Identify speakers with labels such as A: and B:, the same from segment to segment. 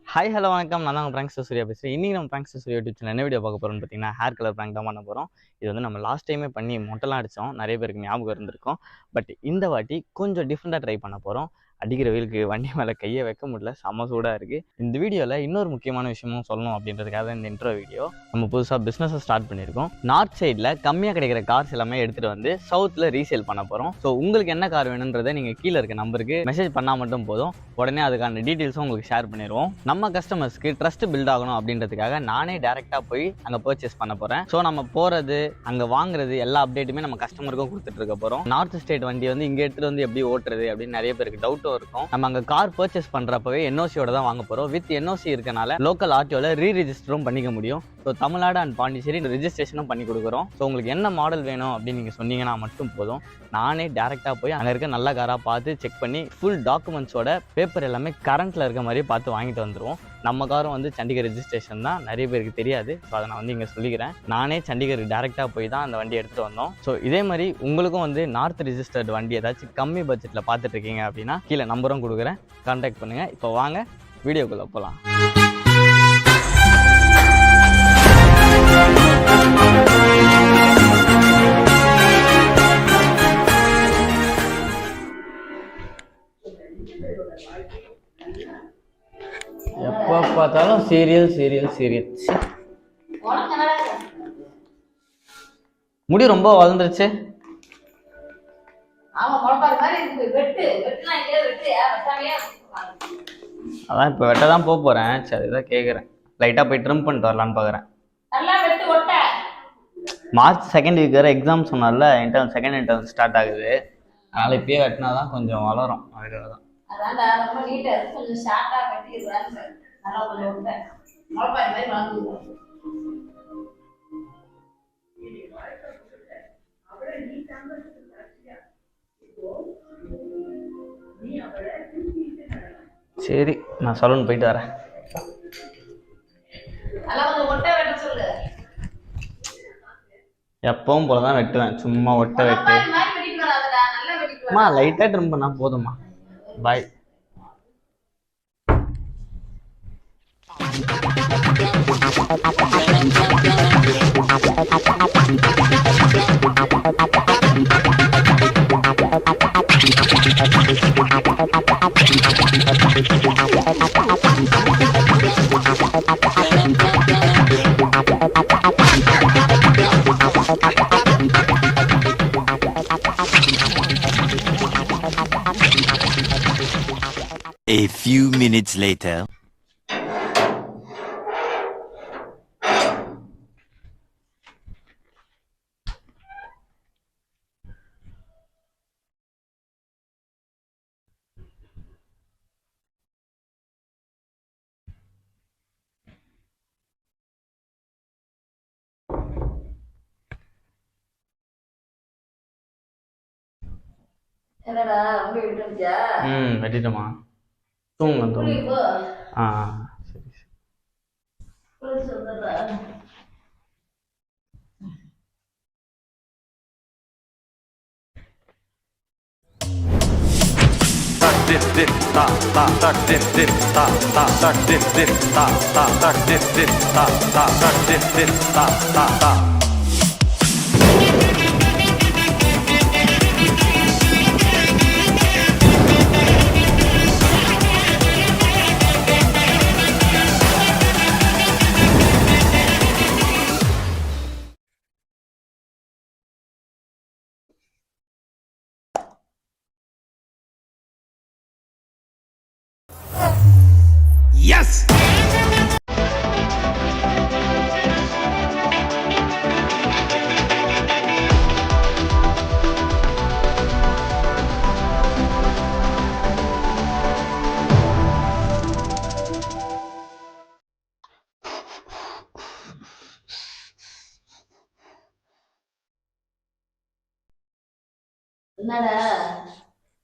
A: Hi hello வணக்கம். நான் தான் பிராங்க்ஸ்டர் சூர்யா பேசுகிறேன். இன்றைக்கி நம்ம பிராங்க்ஸ்டர் சூர்யா யூடியூப் சேனல் என்ன வீடியோ பார்க்க போகிறோம்னு பார்த்தீங்கன்னா, ஹேர் கலர் பிராங்க் தான் பண்ண போகிறோம். இது வந்து நம்ம லாஸ்ட் டைமே பண்ணி மொட்டைலாம் அடித்தோம். நிறைய பேருக்கு ஞாபகம் இருந்திருக்கும். பட் இந்த வாட்டி கொஞ்சம் டிஃப்ரெண்ட்டாக ட்ரை பண்ண போகிறோம். அடிக்கிற வெயிலுக்கு வண்டி மேலே கையை வைக்க முடியல, செம்ம சூடாக இருக்குது. இந்த வீடியோவில் இன்னொரு முக்கியமான விஷயமும் சொல்லணும் அப்படின்றதுக்காக இந்த இன்ட்ரோ வீடியோ. நம்ம புதுசாக பிஸ்னஸை ஸ்டார்ட் பண்ணியிருக்கோம். நார்த் சைடில் கம்மியாக கிடைக்கிற கார்ஸ் எல்லாமே எடுத்துகிட்டு வந்து சவுத்தில் ரீசேல் பண்ண போகிறோம். ஸோ உங்களுக்கு என்ன கார் வேணுன்றதை நீங்கள் கீழே இருக்க நம்பருக்கு மெசேஜ் பண்ணால் மட்டும் போதும். உடனே அதுக்கான டீட்டெயில்ஸும் உங்களுக்கு ஷேர் பண்ணிடுவோம். நம்ம கஸ்டமர்ஸ்க்கு ட்ரஸ்ட் பில்ட் ஆகணும் அப்படின்றதுக்காக நானே டேரெக்டாக போய் அங்கே பர்ச்சேஸ் பண்ண போகிறேன். ஸோ நம்ம போகிறது அங்கே வாங்குறது எல்லா அப்டேட்டுமே நம்ம கஸ்டமருக்கும் கொடுத்துட்டு இருக்க போகிறோம். நார்த் ஸ்டேட் வண்டி வந்து இங்கே எடுத்துகிட்டு வந்து எப்படி ஓட்டுறது அப்படின்னு நிறைய பேருக்கு டவுட்டும் இருக்கும். நம்ம அங்கே கார் பர்ச்சேஸ் பண்ணுறப்பவே என்ஓசியோட தான் வாங்க போகிறோம். வித் என்ஓசி இருக்கனால லோக்கல் ஆர்டிஓவில் ரீரிஜிஸ்டரும் பண்ணிக்க முடியும். ஸோ தமிழ்நாடு அண்ட் பாண்டிச்சேரி ரெஜிஸ்ட்ரேஷனும் பண்ணி கொடுக்குறோம். ஸோ உங்களுக்கு என்ன மாடல் வேணும் அப்படின்னு நீங்கள் சொன்னீங்கன்னா மட்டும் போதும். நானே டேரெக்டாக போய் அங்கே இருக்க நல்ல காராக பார்த்து செக் பண்ணி ஃபுல் டாக்குமெண்ட்ஸோட பேப்பர் எல்லாமே கரண்ட்டில் இருக்க மாதிரி பார்த்து வாங்கிட்டு வந்துடுவோம். நம்ம காரும் வந்து சண்டிகர் ரெஜிஸ்ட்ரேஷன் தான், நிறைய பேருக்கு தெரியாது. ஸோ அதை நான் வந்து இங்கே சொல்லிக்கிறேன். நானே சண்டிகர் டேரெக்டாக போய் தான் அந்த வண்டி எடுத்துகிட்டு வந்தோம். ஸோ இதே மாதிரி உங்களுக்கும் வந்து நார்த் ரெஜிஸ்டர்டு வண்டி ஏதாச்சும் கம்மி பட்ஜெட்டில் பார்த்துட்டு இருக்கீங்க அப்படின்னா கீழே நம்பரும் கொடுக்குறேன், கான்டாக்ட் பண்ணுங்கள். இப்போ வாங்க வீடியோக்குள்ளே போகலாம். எப்போ பார்த்தாலும் சீரியல் சீரியல் சீரியல். முடி ரொம்ப வளர்ந்துருச்சு. அதான் இப்போ வெட்ட தான் போகிறேன். சரி இதான் கேட்குறேன். லைட்டாக போய் ட்ரிம் பண்ணிட்டு வரலான்னு பார்க்குறேன். மார்ச் செகண்ட் வீக் வேறு எக்ஸாம் சொன்னால இன்டர்னல் செகண்ட் இன்டர்னல் ஸ்டார்ட் ஆகுது. அதனால் இப்பயே வெட்டினா தான் கொஞ்சம் வளரும். அதுக்காக தான். சரி நான் சலூன் போயிட்டு வரேன். எப்பவும் போலதான் வெட்டுவேன், சும்மா ஒட்ட வெட்டு. லைட்டா ட்ரிம் பண்ணா போதுமா. பாய்.
B: A few minutes later.
A: வெட்டிட்டோமா? தூங்க தூங்க. சரி சரி.
B: Yes!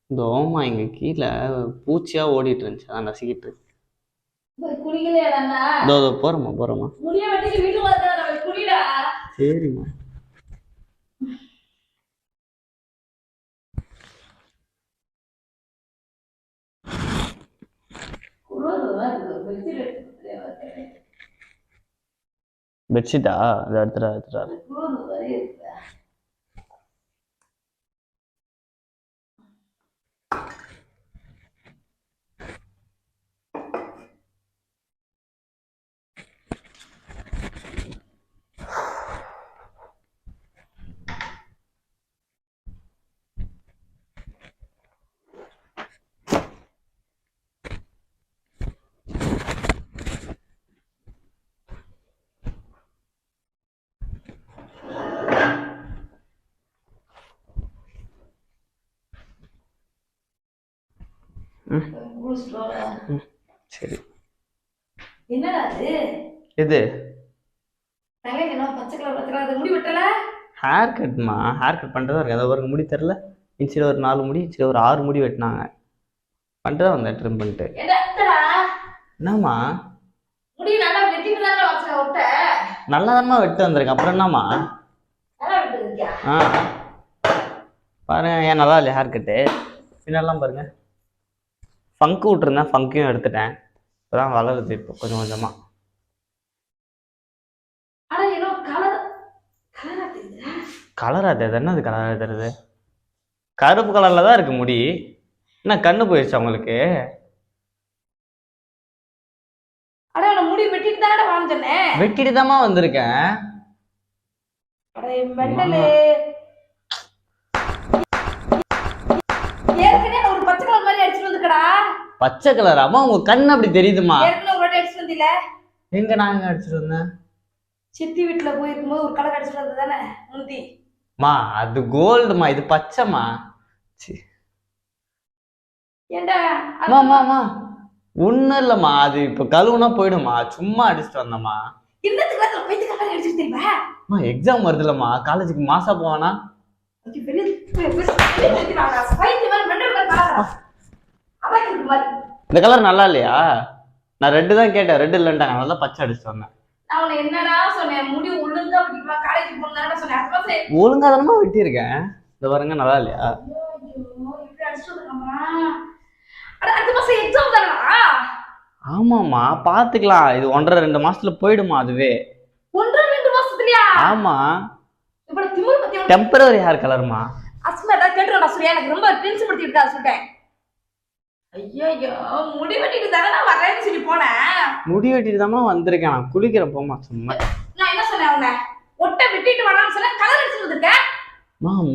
A: தோமா இங்க கீழே பூச்சியா ஓடிட்டு இருந்துச்சு, அதான் நசிக்கிட்டு இருக்கு. போறோமா. சரிம்மா. பெட்ஷீட்டா? அது எடுத்துடா. சரி.
C: என்னடா அது?
A: இது
C: தலைக்கு என்ன பச்சை கலர் முடி வெட்டல?
A: ஹேர் கட்மா. ஹேர் கட் பண்ணுறதா இருக்கு. அதை ஒரு முடி தெரில. இன்ச்சில் ஒரு 4 முடி, இன்ச்சில் ஒரு 6 முடி வெட்டினாங்க. பண்ணிட்டு வந்தேன் ட்ரிம் பண்ணிட்டு. என்னம்மா
C: முடி நல்லா வெட்டிட்டு தானே வச்ச ஒட்ட?
A: நல்லா தான்மா வெட்டு வந்திருக்கேன். அப்புறம் என்னம்மா?
C: நல்லா வெட்டுறியா?
A: பாருங்க, ஏன் நல்லா இல்லையா ஹேர் கட்டு? பின்னெல்லாம் பாருங்க. ஃபங்கு விட்டுருந்தேன், ஃபங்கையும் எடுத்துட்டேன். இப்போதான் வளருது இப்போ கொஞ்சம் கொஞ்சமாக. கலராக தெரியுது? என்னது கலராக தெரியுது? கருப்பு கலரில் தான் இருக்கு முடி. என்ன கண்ணு போயிடுச்சு உங்களுக்கு?
C: முடி வெட்டிட்டு தானே வாங்கினேன்.
A: வெட்டிட்டு தாம்மா வந்திருக்கேன்.
C: ஒரு பச்சை கலர் மாதிரி அடிச்சுட்டு வந்துக்கடா.
A: பச்சை கலராமா? உங்க கண்ணு அப்படி தெரியுதுமா? எங்க நாங்க அடிச்சுட்டு வந்தேன்?
C: சித்தி வீட்டுல போயிருக்கும்போது ஒரு கலர் அடிச்சுட்டு வந்தது தானே முந்தி.
A: மா அது கோல்டுமா, இது பச்சைமா. ஒண்ணும் இல்லம்மா, அது இப்ப கழுவுனா போயிடுமா. சும்மா அடிச்சுட்டு வந்தம்மா. எக்ஸாம் வருது இல்லம்மா, காலேஜுக்கு மாசா போவானா? இந்த கலர் நல்லா இல்லையா? நான் ரெட்டு தான் கேட்டேன், ரெட்டு இல்லைன்ட்டாங்க. அதனால பச்சை அடிச்சுட்டு வந்தேன். ஒழுங்கா தானமா வெட்டியிருக்கேன். இந்த பாருங்க, நல்லா இல்லையா? ஆமாமா, பாத்துக்கலாம். இது 1.5-2 மாசத்துல போயிடுமா அதுவே.
C: 1.5-2 மாசத்துலயா?
A: ஆமா, டெம்பரரி ஹேர் கலர்மா.
C: அஸ்மா ஏதாவது கேட்டுறா சொல்லியா? எனக்கு ரொம்ப டென்ஷன் படுத்தி விட்டா சொல்லிட்டேன். ஐயோ, முடி வெட்டிட்டு தானே நான் வரேன்னு சொல்லி போனேன்.
A: முடி வெட்டிட்டு தாமா வந்திருக்கேன். நான் குளிக்கிறேன் போமா. சும்மா
C: நான் என்ன சொன்னேன்? அவங்க ஒட்டை வெட்டிட்டு வரான்னு சொன்னா கலர் அடிச்சுட்டு வந்திருக்கேன்.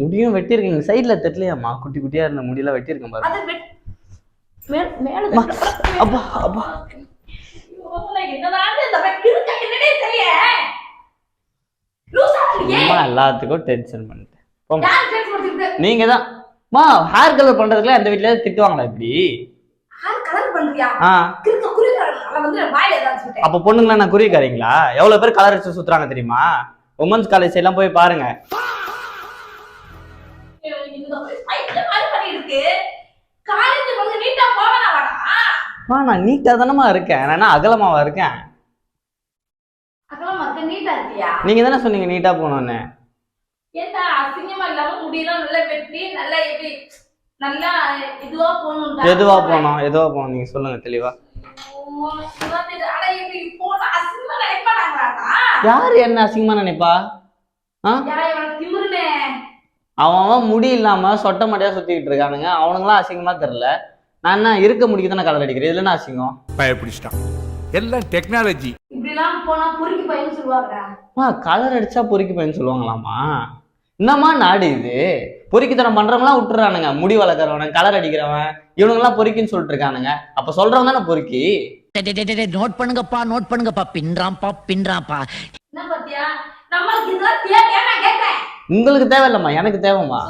A: முடியும் வெட்டியிருக்கீங்க. சைட்ல தெரியலையாம்மா? குட்டி குட்டியா இருந்த முடியெல்லாம் வெட்டியிருக்கேன் பாருங்க. அப்பா அப்பா, எல்லாத்துக்கும் டென்ஷன் பண்ணிட்டேன். நீங்க தான் ஹேர் கலர் பண்றதுக்குலாம் எந்த வீட்லயாவது திட்டுவாங்களா இப்படி? அப்ப பொண்ணுங்களா நான் குறிக்காரீங்களா? எவ்வளவு பேர் கலர் அடிச்சு சுத்துறாங்க தெரியுமா? உமன்ஸ் காலேஜ் எல்லாம் போய் பாருங்க. நான் நீட்டா தானமா இருக்கேன். நான் அகலமாவா இருக்கேன்? நீங்க தானே சொன்னீங்க நீட்டா போகணும்னு. எதுவா போனோம் நீங்க சொல்லுங்க தெளிவா. யாரு என்ன அசிங்கமா நினைப்பா? அவன் முடி இல்லாம சொட்ட மாட்டியா சுத்திக்கிட்டு இருக்கானுங்க. அவனுங்களாம் அசிங்கமா தெரியல. நான் என்ன இருக்க முடிக்கு தானே கலர் அடிக்கிறேன். இதுல என்ன அசிங்கம்?
D: பயப்பிடிச்சிட்டான். எல்லாம் டெக்னாலஜி.
A: கலர் அடிச்சா பொறுக்கி பையன் சொல்லுவாங்களாமா? என்னம்மா நாடு இது? பொறுக்கித்தனம் பண்றவங்களாம் விட்டுறானுங்க. முடி வளர்க்குறவன், கலர் அடிக்கிறவன், இவனுங்கெல்லாம் பொறுக்கின்னு சொல்லிட்டு இருக்கானுங்க. அப்ப சொல்றவன் தானே பொறுக்கி.
E: நோட் பண்ணுங்கப்பா பின்றாம்பா.
A: உங்களுக்கு தேவையில்லம்மா, எனக்கு தேவைம்மா.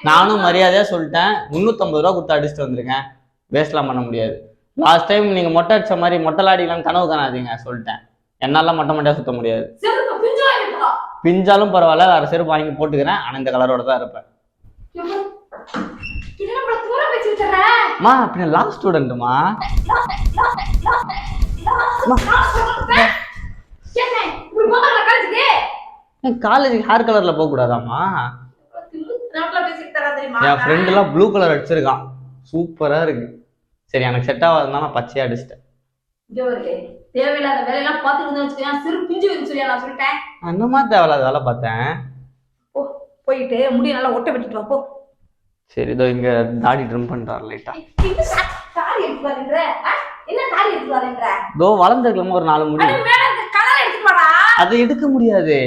A: நானும் மரியாதையா சொல்லிட்டேன். 350 ரூபா கொடுத்து அடிச்சுட்டு வந்திருக்கேன். வேஸ்ட்லாம் பண்ண முடியாது. லாஸ்ட் டைம் நீங்க மொட்டை அடிச்ச மாதிரி மொட்டைலாடிக்கலாம் கனவு காணாதீங்க சொல்லிட்டேன். என்னால மொட்டையா சுத்த முடியாது. பிஞ்சாலும் பரவாயில்ல, வேற செருப்பு வாங்கி போட்டுக்கிறேன். ஆனா இந்த கலரோட தான் இருப்பேன். பின்ன லா ஸ்டூடெண்ட்மா. காலேஜுக்கு ஹேர் கலர்ல போக கூடாதாமா? என் ஃப்ரெண்ட் எல்லாம் ப்ளூ கலர் அடிச்சிருக்கான். சூப்பரா இருக்கு. சரி, எனக்கு செட் ஆகாதுனால நான் பச்சையா அடிச்சிட்டேன்.
C: இங்க ஒரு தேவையில்லாத வேலையெல்லாம் பார்த்துட்டு வச்சுக்கோங்க, சிறு பிஞ்சு வந்து சொல்லியா நான் சொல்லிட்டேன்.
A: அந்த மாதிரி தேவையில்லாத வேலை பார்த்தேன்.
C: ஓ போயிட்டு முடிய நல்லா ஒட்ட வெட்டிட்டு வா போ.
A: சரி இதோ இங்க தாடி ட்ரிம் பண்றாரு லைட்டா.
C: தாடி எடுத்து வரேன்ற என்ன தாடி எடுத்து வரேன்ற?
A: இதோ வளர்ந்துருக்கலாமா ஒரு 4 முடி.
C: அது மேல அந்த கலர் எடுத்து வாடா.
A: அது எடுக்க முடியாது.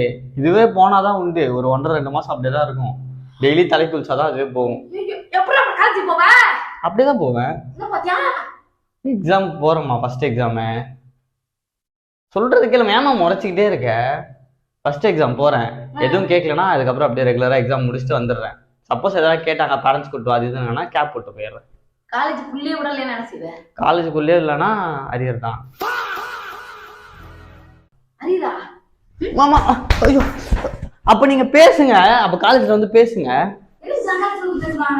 A: இதுவே போனாதான் உண்டு. ஒரு 1.5-2 மாசம் அப்படியேதான் இருக்கும். டெய்லி தலை குளிச்சாதான் அதுவே போகும்.
C: எப்படி அப்படி காலேஜ் போவ?
A: அப்படியேதான் போவேன்.
C: என்ன பாத்தியா?
A: எக்ஸாம் போறோமா ஃபர்ஸ்ட் எக்ஸாமு. சொல்றது கேளு, ஏமா முறைச்சிக்கிட்டே இருக்க? ஃபர்ஸ்ட் எக்ஸாம் போறேன், எதுவும் கேட்கலன்னா அதுக்கப்புறம் அப்படியே ரெகுலரா எக்ஸாம் முடிச்சுட்டு வந்துடுறேன். சப்போஸ் ஏதாவது கேட்டாங்க பேரண்ட்ஸ் கூட்டு அது இதுன்னா கேப் போட்டு போயிடுறேன்.
C: காலேஜுக்குள்ளே விடல என்ன செய்வேன்?
A: காலேஜுக்குள்ளே இல்லைன்னா அரியர் தான்.
C: அரியரா?
A: மாமா ஐயோ, அப்ப நீங்க பேசுங்க. அப்ப காலேஜ்ல வந்து பேசுங்க.
C: என்ன சங்கால சொல்லு பேசுமா?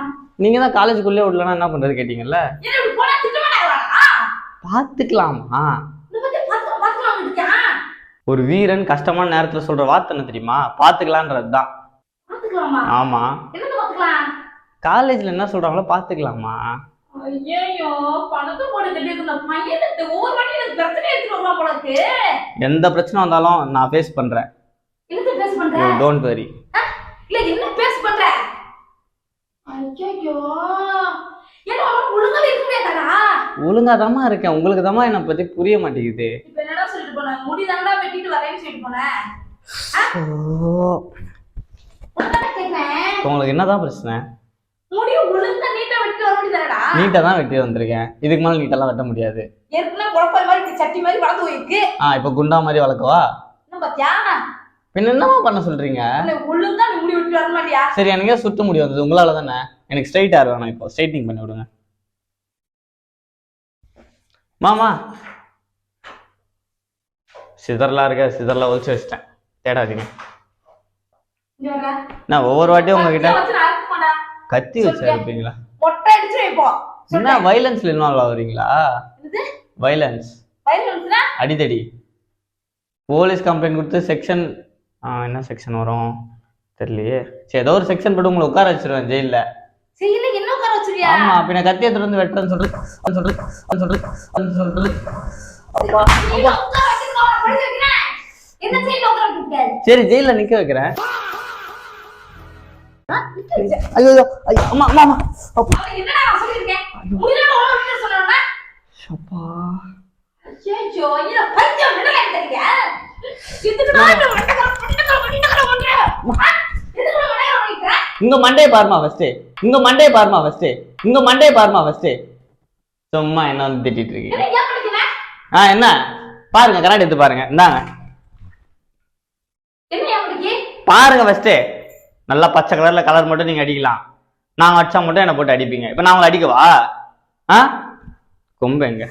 A: நீங்க தான் காலேஜுக்குள்ளே விடலன்னா என்ன பண்றது கேட்டீங்கல்ல.
C: என்ன இப்படி போனா திட்ட மாட்டாங்களா?
A: பாத்துக்கலாமா?
C: இந்த பத்தி பாத்துக்கலாம் இருக்கா?
A: ஒரு வீரன் கஷ்டமான நேரத்துல சொல்ற வார்த்தை என்ன தெரியுமா? பாத்துக்கலான்றதுதான்.
C: பாத்துக்கலாமா?
A: ஆமா.
C: என்ன பாத்துக்கலாம்?
A: காலேஜ்ல என்ன சொல்றாங்களோ பாத்துக்கலாமா?
C: ஐயோ பணத்தை போட்டு கட்டிட்டு இருந்த பையனுக்கு ஒவ்வொரு வாட்டி எனக்கு பிரச்சனை எடுத்துட்டு வருவான் போல இருக்கு.
A: எந்த பிரச்சனை வந்தாலும் நான் ஃபேஸ் பண்றேன்.
C: என்ன பேஸ் பண்ற?
A: You don't worry.
C: இல்ல என்ன பேஸ் பண்ற? ஐயோ என்ன ஒழுங்கா இருக்க முடியாதா?
A: ஒழுங்காதாமா இருக்கேன். உங்களுக்கு தாமா என்னை பத்தி புரிய மாட்டேங்குது.
C: இப்ப என்னடா சொல்லிட்டு போன? முடிதானடா வெட்டிட்டு வரேன்னு சொல்லிட்டு போனேன். உனக்கு கேக்குறேன்.
A: உங்களுக்கு என்னதான் பிரச்சனை?
C: முடி ஒழுங்கா நீட்டா வெட்டி வர முடியாதடா?
A: நீட்டா தான் வெட்டி வந்திருக்கேன். இதுக்கு மேல நீட்டெல்லாம் வெட்ட முடியாது.
C: ஏற்கனவே குழப்ப மாதிரி சட்டி மாதிரி வளர்ந்து போயிருக்கு.
A: இப்ப குண்டா மாதிரி வளர்க்கவா?
C: என்ன பாத்தியா?
A: பின்ன என்னமா பண்ண சொல்றீங்க?
C: ஒழுங்கா நீ முடி வெட்டி வர மாட்டியா?
A: சரி எனக்கே சுத்த முடி வந்தது உங்களால தானே. எனக்கு ஸ்ட்ரைட் ஹேர் வேணும். இப்போ ஸ்ட்ரைட்னிங் பண்ணி விடுங்க மாமா. சிதறலாம் இருக்க, சிதறலாம் ஒழிச்சு வச்சிட்டேன். தேடாதீங்க. நான் ஒவ்வொரு வாட்டியும் உங்ககிட்ட கத்தி வச்சு இருப்பீங்களா?
C: மொட்டை அடிச்சு வைப்போம்.
A: என்ன வயலன்ஸ்ல இன்வால்வ் ஆகுறீங்களா? வயலன்ஸ் அடிதடி. போலீஸ் கம்ப்ளைண்ட் கொடுத்து செக்ஷன் என்ன செக்ஷன் வரும் தெரியலையே. சரி ஏதோ ஒரு செக்ஷன் போட்டு உங்களை உட்கார வச்சிருவேன் ஜெயில.
C: என்ன உட்கார வச்சிருக்கியா?
A: ஆமா பின்ன கத்தி எடுத்து வந்து வெட்டுறேன்னு சொல்றது. சரி ஜெயில நிக்க வைக்கிறேன். ஐயோ அம்மா அம்மா அம்மா.
C: என்னடா நான் சொல்லிருக்கேன்? முடியல ஓடுன்னு சொன்னேன்னா
A: அப்பா
C: ஐயோ இந்த பஞ்சம் என்னடா தெரியுங்க? இதுக்கு நான் மண்டக்கற
A: உங்க மண்டையை பாருமா ஃபர்ஸ்ட். சும்மா என்ன வந்து திட்டிட்டு இருக்கீங்க? என்ன பாருங்க, கண்ணாடி எடுத்து பாருங்க. இந்தாங்க பாருங்க ஃபர்ஸ்ட். நல்லா பச்சை கலர்ல கலர் மட்டும் நீங்க அடிக்கலாம். நாங்க அடிச்சா மட்டும் என்ன போட்டு அடிப்பீங்க. இப்ப நான் உங்களை அடிக்கவா? கொம்பு எங்க?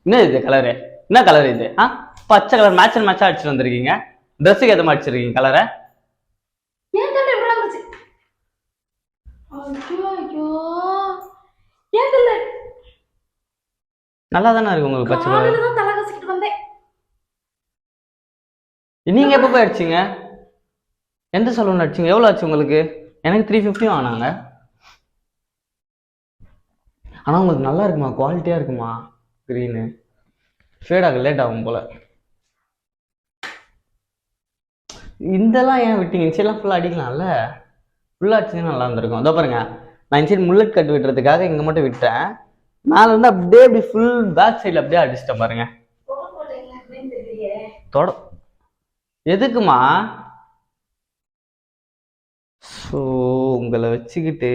A: என்ன இது கலரு? என்ன கலர் இது? பச்சை கலர் மேட்ச் அண்ட் மேட்சா அடிச்சுட்டு வந்திருக்கீங்க. ட்ரெஸ்ஸுக்கு எத மாதிரி அடிச்சிருக்கீங்க கலரை? நல்லா தானே இருக்கு உங்களுக்கு பச்சை கலர். நீங்க எப்ப போய் அடிச்சீங்க? எந்த சலூன் அடிச்சீங்க? எவ்வளவு ஆச்சு உங்களுக்கு? எனக்கு 350 ஆனாங்க. ஆனா உங்களுக்கு நல்லா இருக்குமா? குவாலிட்டியா இருக்குமா? கிரீனு ஃபேட் ஆக லேட் ஆகும் போல. இதெல்லாம் ஏன் விட்டீங்க? இன்சைட்லாம் ஃபுல்லாக அடிக்கலாம்ல. ஃபுல்லாக அடிச்சுன்னா நல்லா இருந்திருக்கும். அதோ பாருங்க, நான் இன்சைட் முல்லட் கட் விட்டுறதுக்காக இங்கே மட்டும் விட்டேன். மேலே வந்து அப்படியே அப்படி ஃபுல் பேக் சைடில் அப்படியே அடிச்சிட்டேன் பாருங்க. தொட எதுக்குமா? ஸோ உங்களை வச்சுக்கிட்டு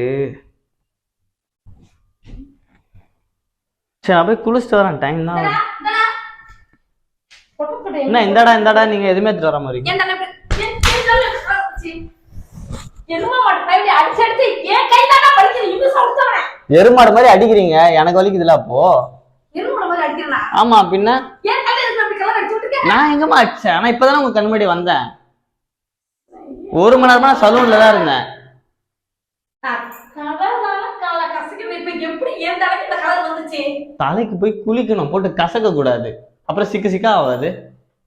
A: சரி நான் போய் குளிச்சுட்டு வரேன். டைம் தான். என்ன இந்தாடா நீங்க எதுவுமே எடுத்துட்டு வர மாதிரி எருமாடு மாதிரி அடிக்கிறீங்க. எனக்கு வலிக்குதுல அப்போ. ஆமா பின்ன நான் எங்கம்மா அடிச்சேன்? ஆனா இப்பதானே உங்க கண் முன்னாடி வந்தேன். 1 மணி நேரமா சலூன்ல தான் இருந்தேன். தலைக்கு போய் குளிக்கணும், போட்டு கசக்க கூடாது. அப்புறம் சிக்கா ஆகாது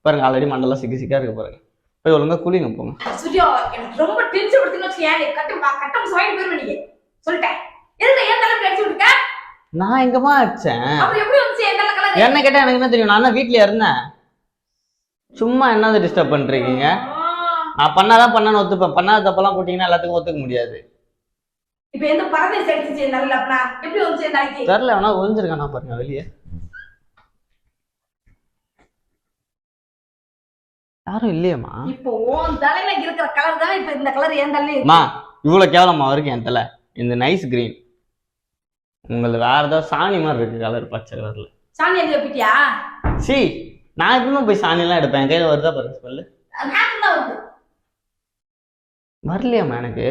A: பாருங்க. ஆல்ரெடி மண்டலம் சிக்கா இருக்கு பாருங்க. போய் ஒழுங்கா குளிங்க போங்க.
C: சூர்யா எனக்கு ரொம்ப டென்ஷன் படுத்துன்னு வச்சுக்கேன். கட்டம் சாயிட்டு போயிருவேன். நீங்க சொல்லிட்டேன். எதுக்கு ஏன் தலைக்கு அடிச்சு விட்டுக்க?
A: நான் எங்கம்மா அடிச்சேன்?
C: அப்புறம் எப்படி கலர்
A: என்ன கேட்டா எனக்கு என்ன தெரியும், நான் தான் வீட்லயே இருந்தேன். சும்மா என்னது டிஸ்டர்ப் பண்றீங்க? நான் பண்ணாதான் பண்ணான்னு ஒத்துப்பேன், பண்ணாத தப்பெல்லாம் போட்டீங்கன்னா எல்லாத்துக்கும் ஒத்துக்க முடியாது.
C: இப்போ எந்த பரதேசி அடிச்சு நல்ல அப்பனா எப்படி வந்து நாளைக்கு
A: தெரியல, வேணா ஒளிஞ்சிருக்கானா பாருங்க வெளியே. யாரும் இல்லையம்மா.
C: இப்போ உன் தலையில இருக்கிற கலர் தானே இப்ப இந்த கலர் என் தலையில இருக்கு.
A: அம்மா இவ்வளவு கேவலமா இருக்கு என் தலை. இந்த நைஸ் கிரீன் உங்களுக்கு வேற ஏதாவது சாணி மாதிரி இருக்கு கலர், பச்சை கலர்ல.
C: சாணி எழுதி வைப்பிட்டியா?
A: சி நான் எப்பவுமே போய் சாணி எல்லாம் எடுப்பேன், கையில வருதா பாருங்க ஸ்மெல்லு.
C: நாக்கு தான் வருது.
A: வரலையாம்மா எனக்கு.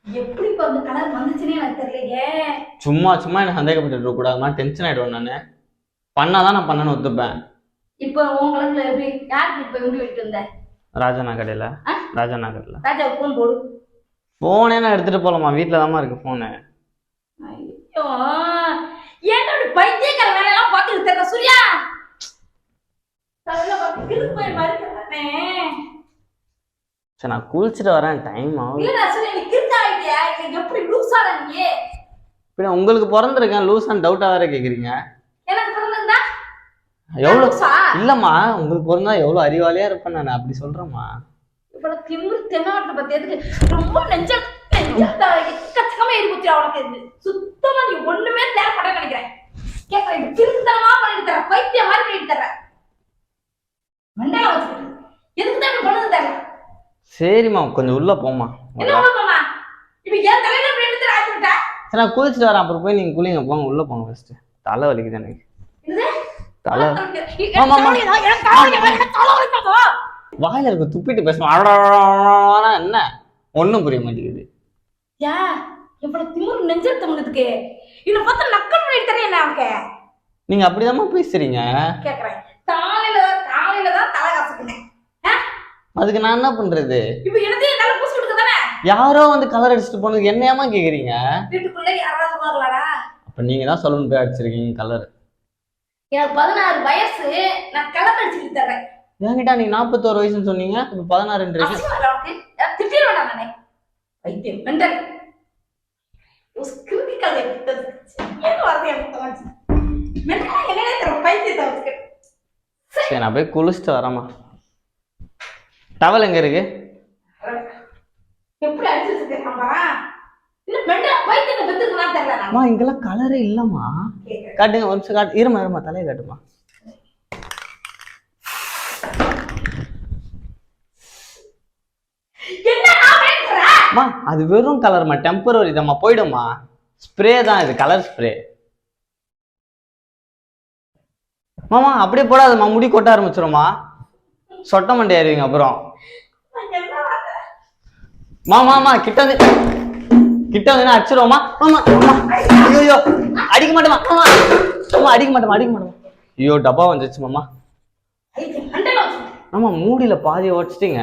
C: எப்படி இப்ப அந்த கலர் வந்துச்சுன்னே எனக்கு தெரியலையே.
A: சும்மா சும்மா என்ன சந்தேகப்பட்டு இருக்க கூடாதுமா, டென்ஷன் ஆயிடுவேன் நானு. பண்ணாதான் நான் பண்ணனு ஒத்துப்பேன்.
C: இப்போ உன் கலர்ல எப்படி யாருக்கு இப்ப எங்க வீட்டு வந்த?
A: ராஜாண்ணா கடையில. ராஜாண்ணா கடையில.
C: ராஜா போன் போடு.
A: போனே நான் எடுத்துட்டு போலாமா, வீட்டுல தாமா இருக்கு போனு.
C: ஐயோ ஏன் அப்படி பைத்தியக்கார வேலையெல்லாம் பார்த்துட்டு தெரியல சூர்யா. தலையில பார்த்து கிறுக்கு போய் மறுக்கிறேனே.
A: சரி நான் குளிச்சுட்டு வரேன், டைம் ஆகும்.
C: இல்லடா சூர்யா, நீ கிறுக்கு ஆயிட்டியா? இன்னைக்கு எப்படி லூசாடா நீ?
A: பின்ன உங்களுக்கு பிறந்திருக்கேன் லூசான்னு டவுட்டா வேற கேக்குறீங்க.
C: எனக்கு பிறந்திருந்தா
A: எவ்வளவு இல்லம்மா, உங்களுக்கு பிறந்தா எவ்வளவு அறிவாளியா இருப்பேன் நான், அப்படி சொல்றேம்மா.
C: இவ்வளவு திமிரு தென்னாட்டுல பத்தி எதுக்கு ரொம்ப கச்சகமா எரிபுத்தியா உனக்கு இது சுத்தமா நீ ஒண்ணுமே தேவைப்பட நினைக்கிறேன். கேட்கறேன் இது திருத்தனமா பண்ணிட்டு தர, பைத்திய மாதிரி பண்ணிட்டு தர. மண்டல வச்சுக்கிட்டு எதுக்கு தான் இப்படி பண்ணது தர?
A: சரிம்மா கொஞ்சம் உள்ள போமா.
C: என்ன உள்ள போமா? இப்ப ஏன் தலையில இப்படி எடுத்து ஆக்கிவிட்ட?
A: சரி நான் குளிச்சுட்டு வரேன், அப்புறம் போய் நீங்க குளிங்க, போங்க உள்ள போங்க ஃபர்ஸ்ட். தலை வலிக்குது எனக்கு. தலை வாயில இருக்க துப்பிட்டு பேசணும் என்ன ஒண்ணும் புரிய மாட்டேங்குது.
C: யா இவ்வளவு திமிரு நெஞ்செடுத்த முன்னதுக்கு இன்னும் பார்த்தா நக்கல் பண்ணிட்டு தரேன் என்ன அவனுக்கு.
A: நீங்க அப்படிதாம்மா பேசுறீங்க.
C: கேக்குறேன் காலையில தான் தலை காசுக்குனேன்.
A: அதுக்கு நான் என்ன பண்றது?
C: இப்ப எனத்தையும் தலை பூசி விடுக்க தானே.
A: யாரோ வந்து கலர் அடிச்சுட்டு போனதுக்கு என்னையாமா கேக்குறீங்க?
C: வீட்டுக்குள்ள யாராவது போகலாடா?
A: அப்ப நீங்க தான் சொல்லணும் போய் அடிச்சிருக்கீங்க கலர்.
C: எனக்கு 16 வயசு, நான் கலர் அடிச்சுட்டு தர்றேன்.
A: என்கிட்ட நீங்க 41 வயசுன்னு சொன்னீங்க, இப்ப 16
C: திட்டிடுவேன் நானே. வைத்தியம் மெண்டல் கிரிட்டிக்கல் என்ன வார்த்தை எனக்கு தோணுச்சு. மெண்டல் என்னன்னே தெரியல, பைத்தியத்தை வச்சுக்க.
A: சரி நான் போய் குளிச்சுட்டு வரேம்மா. டவல் எங்க இருக்கு?
C: எப்படி அடிச்சு வச்சிருக்கேன் இன்னும் மெண்டல் பைத்தியத்தை பெத்துக்கலாம் தெரியல.
A: அம்மா இங்கெல்லாம் கலரே இல்லம்மா. காட்டுங்க ஒரு நிமிஷம் காட்டு. இருமா தலையை காட்டுமா. அது வெறும் கலர்மா, டெம்பரரி தான்மா, போயிடுமா. ஸ்ப்ரே தான் இது, கலர் ஸ்ப்ரே. மாமா அப்படியே போடாதம்மா, முடி கொட்ட ஆரம்பிச்சிருமா, சொட்ட மண்டை ஏறுவீங்க அப்புறம். மாமா கிட்ட வந்து அடிச்சிருவோமா. மாமா ஐயோ அடிக்க மாட்டேமா. மாமா அடிக்க மாட்டேமா. ஐயோ டப்பா வந்துச்சு மாமா. ஆமா மூடியில பாதியை உடச்சிட்டீங்க.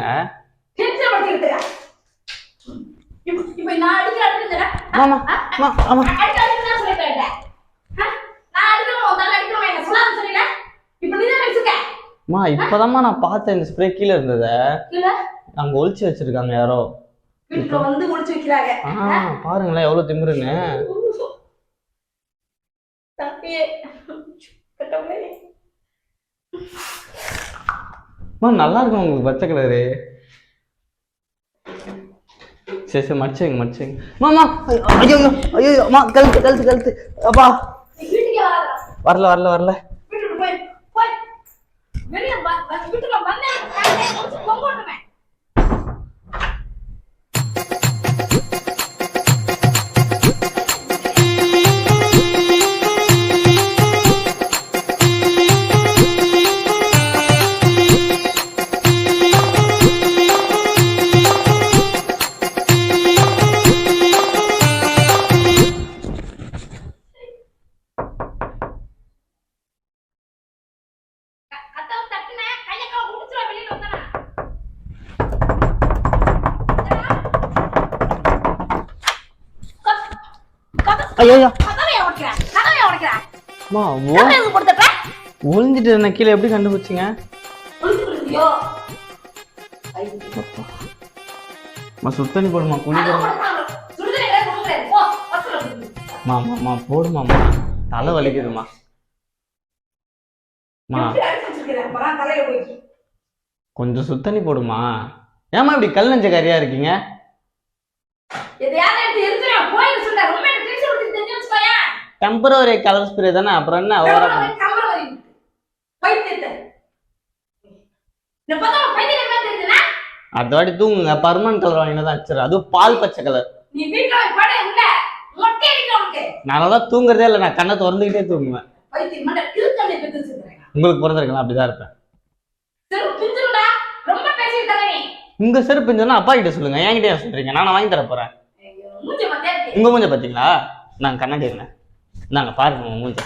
A: இப்பதாம்மா நான் பார்த்தேன் இந்த ஸ்ப்ரே கீழே இருந்தத அங்க ஒளிச்சு வச்சிருக்காங்க யாரோ. பாருங்களேன் எவ்வளவு திமிருன்னு. நல்லா இருக்கும் உங்களுக்கு பச்சை கலரு. சரி மடிச்சுங்க. மாமா ஐயோ அம்மா கழுத்து அப்பா. வரல ஒளிஞ்சிட்டு இருந்த கீழே எப்படி கண்டுபிடிச்சிங்க? சுத்தண்ணி போடுமா குளிக்க. மாமா போடுமாம்மா, தலை வலிக்குதுமா.
C: எப்படி அடிச்சு வச்சிருக்கிறேன் பாரா தலையில போய்.
A: கொஞ்சம் சுத்தண்ணி போடுமா. ஏமா இப்படி கல் நெஞ்சக்காரியா இருக்கீங்க?
C: எதையாவது எடுத்து எரிஞ்சிரும் போய் சொல்ற. ரொம்ப டென்ஷன் ஊத்தி தெரிஞ்சு வச்சுக்கோயா.
A: டெம்பரவரி கலர் ஸ்ப்ரே தானே, அப்புறம் என்ன ஓவரா
C: கமர வரி பைத்தியத்தை. இந்த பதம் பைத்தியமே தெரியுதுனா?
A: அடுத்த வாட்டி தூங்குங்க, பர்மனன்ட் கலர் வாங்கினா தான் வச்சிரு. அதுவும் பால் பச்சை கலர்.
C: நீ வீட்ல போய் படு உள்ள. மொட்டை அடிக்க உனக்கு.
A: நான்லாம் தூங்குறதே இல்லை, நான் கண்ணை திறந்துக்கிட்டே தூங்குவேன்.
C: பைத்தியம் மண்ட கிறுக்கனை பெத்து வச்சிருக்கேன்.
A: உங்களுக்கு பிறந்திருக்கலாம், அப்படிதான் இருப்பேன்.
C: சரி பிஞ்சுடா. ரொம்ப பேசிட்டு நீ.
A: உங்க செருப்பு பிஞ்சுனா அப்பா கிட்ட சொல்லுங்க, என்கிட்ட ஏன் சொல்றீங்க? நான் வாங்கி தர போறேன்.
C: மூஞ்சி மத்தியா இருக்கு.
A: உங்க மூஞ்ச பாத்தீங்களா? நாங்க கண்ணாடி இருந்தேன், நாங்க பாருங்க உங்க மூஞ்ச.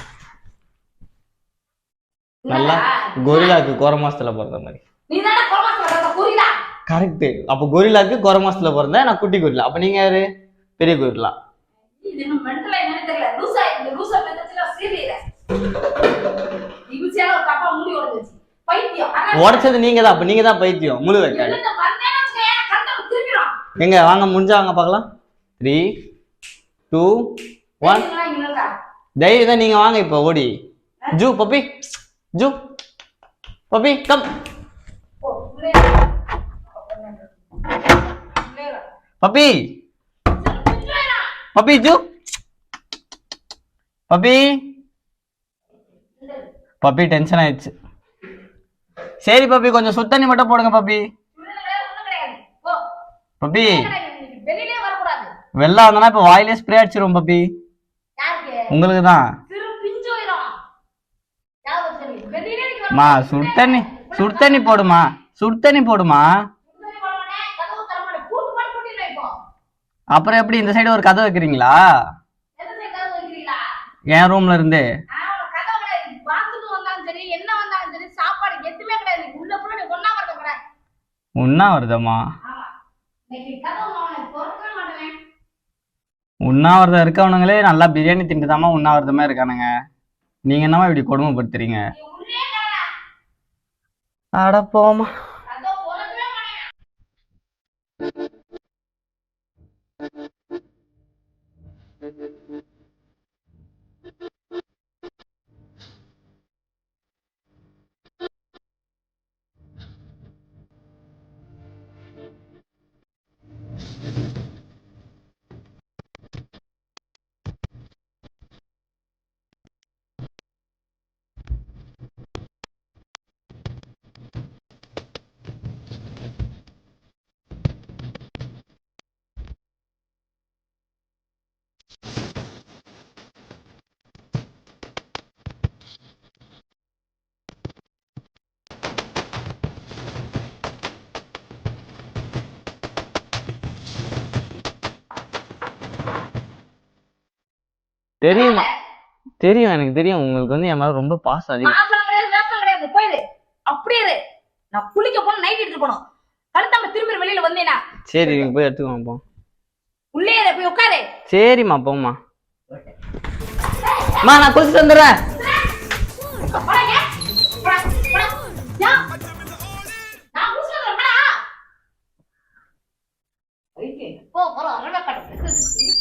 A: நல்லா கொரில்லாக்கு குறை மாசத்துல பிறந்த மாதிரி.
C: நீ தான கோமாஸ் வர கொரில்லா.
A: கரெக்ட். அப்ப கொரில்லாக்கு குறை மாசத்துல பிறந்தேன், நான் குட்டி கொரில்லா. அப்ப நீங்க யாரு? பெரிய கொரில்லா.
C: இது என்ன மெண்டலா என்னன்னு தெரியல. லூசா இந்த லூசா மெத்தட்ல சீரியல. இவுசியால ஒரு பாப்பா முடி உடைஞ்சிச்சு. பைத்தியம்.
A: உடைச்சது நீங்க தான். அப்ப நீங்க தான் பைத்தியம். முழு வைக்காது.
C: இல்ல வந்தேன்னு வச்சுக்கயே கண்ணை திருப்பிடும்.
A: எங்க வாங்க, முடிஞ்சா வாங்க பார்க்கலாம். 3 2 1. தைரியம் தான், நீங்க வாங்க இப்ப ஓடி. ஜூ பப்பி, ஜூ பப்பி கம். பப்பி பப்பி ஜூ பப்பி. பப்பி டென்ஷன் ஆயிடுச்சு. சரி பப்பி, கொஞ்சம் சுத்தண்ணி மட்டும் போடுங்க பப்பி. பப்பி
C: வெளியிலே வர கூடாது.
A: வெள்ளம் வந்தனா இப்ப வாயிலே ஸ்ப்ரே அடிச்சிரும் பப்பி.
C: யாருக்கு?
A: உங்களுக்கு தான்.
C: சிறு பிஞ்சு வயிரும். யாருக்கு தெரியும்? வெளியிலே நீ வர.
A: மா சுடுதண்ணி போடுமா, சுடுதண்ணி போடுமா.
C: சுடுதண்ணி போடுவானே, கதவு தரமானே பூட்டு பண்ணி பூட்டிட்டு வைப்போம்.
A: அப்புறம் எப்படி இந்த சைடு ஒரு கதை வைக்கிறீங்களா?
C: எந்த சைடு கதவு வைக்கிறீங்களா?
A: என் ரூம்ல இருந்து.
C: கதவு கிடையாது. பாத்ரூம் வந்தாலும் சரி, என்ன வந்தாலும் சரி, சாப்பாடு எதுவுமே கிடையாது. உள்ள ஃபுல்லா நீ ஒண்ணா வரத கூட.
A: உண்ணாவிரதமா?
C: ஆமா. இன்னைக்கு கதவு அவனை திறக்கவே மாட்டேன்.
A: உண்ணாவிரதம் இருக்கவனுங்களே நல்லா பிரியாணி தின்ட்டுதாமா உண்ணாவிரதமா இருக்கானுங்க. நீங்க என்னமா இப்படி கொடுமைப்படுத்துறீங்க?
C: நீ உள்ளே கடடா.
A: அட போமா.
C: கதவு திறக்கவே மாட்டேன்.
A: தெரியுமா? தெரியும், எனக்கு தெரியும். உங்களுக்கு வந்து என் மேல ரொம்ப பாசம் அதிகம்.
C: மாசம் கிடையாது, வேஷம் கிடையாது. போயிடு. அப்படியே இரு. நான் குளிக்க போன நைட் எடுத்து போனோம். கழுத்தாம திரும்பி வெளியில வந்தேனா?
A: சரி, நீங்க போய் எடுத்துக்கோங்க போ.
C: உள்ளே இரு, போய் உட்காரு.
A: சரிம்மா போம்மா. அம்மா நான் குளிச்சுட்டு வந்துடுறேன்.
C: போடாங்க. போடா, போடா. யா. நான் குளிச்சுட்டு வரேன். போடா. ஓகே. போ, போறோம். அரவே கட்டு.